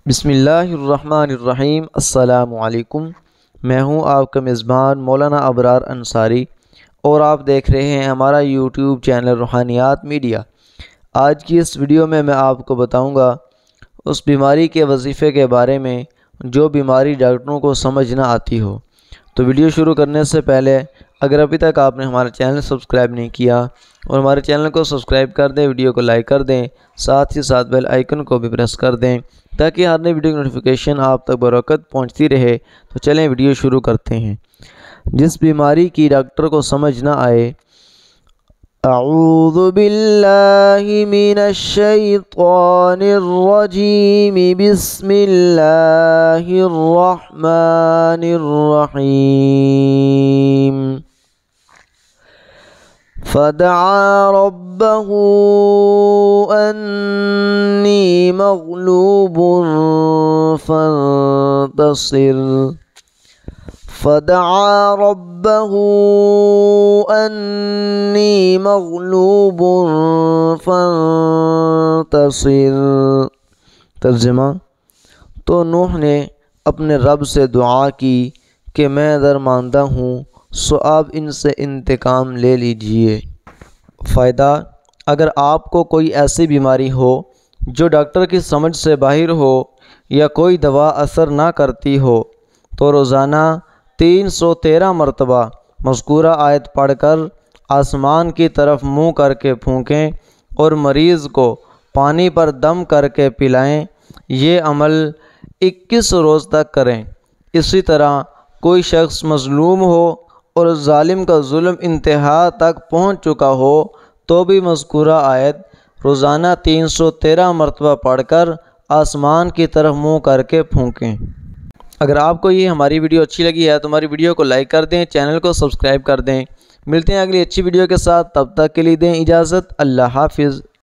بسم اللہ الرحمن الرحیم۔ السلام علیکم۔ میں ہوں آپ کا میزبان مولانا ابرار انصاری اور آپ دیکھ رہے ہیں ہمارا یوٹیوب چینل روحانیات میڈیا۔ آج کی اس ویڈیو میں آپ کو بتاؤں گا اس بیماری کے وظیفے کے بارے میں جو بیماری ڈاکٹروں کو سمجھ نہ آتی ہو۔ تو ویڈیو شروع کرنے سے پہلے اگر ابھی تک آپ نے ہمارا چینل سبسکرائب نہیں کیا اور ہمارے چینل کو سبسکرائب کر دیں، ویڈیو کو لائک کر دیں، ساتھ ہی ساتھ بیل آئیکن کو بھی پریس کر دیں تاکہ ہر نئی ویڈیو کی نوٹیفیکیشن آپ تک بروقت پہنچتی رہے۔ تو چلیں ویڈیو شروع کرتے ہیں۔ جس بیماری کی ڈاکٹر کو سمجھ نہ آئے، اعوذ باللہ من الشیطان الرجیم، بسم اللہ الرحمن الرحیم۔ فدعا ربه أني مغلوب فانتصر فدعا ربه أني مغلوب فانتصر۔ ترجمہ: تو نوح نے اپنے رب سے دعا کی کہ میں درماندہ ہوں، سو آپ ان سے انتقام لے لیجئے۔ فائدہ: اگر آپ کو کوئی ایسی بیماری ہو جو ڈاکٹر کی سمجھ سے باہر ہو یا کوئی دوا اثر نہ کرتی ہو تو روزانہ 313 مرتبہ مذکورہ آیت پڑھ کر آسمان کی طرف منہ کر کے پھونکیں اور مریض کو پانی پر دم کر کے پلائیں۔ یہ عمل 21 روز تک کریں۔ اسی طرح کوئی شخص مظلوم ہو اور ظالم کا ظلم انتہا تک پہنچ چکا ہو تو بھی مذکورہ آیت روزانہ 313 مرتبہ پڑھ کر آسمان کی طرف منہ کر کے پھونکیں۔ اگر آپ کو یہ ہماری ویڈیو اچھی لگی ہے تو ہماری ویڈیو کو لائک کر دیں، چینل کو سبسکرائب کر دیں۔ ملتے ہیں اگلی اچھی ویڈیو کے ساتھ، تب تک کے لیے دیں اجازت۔ اللہ حافظ۔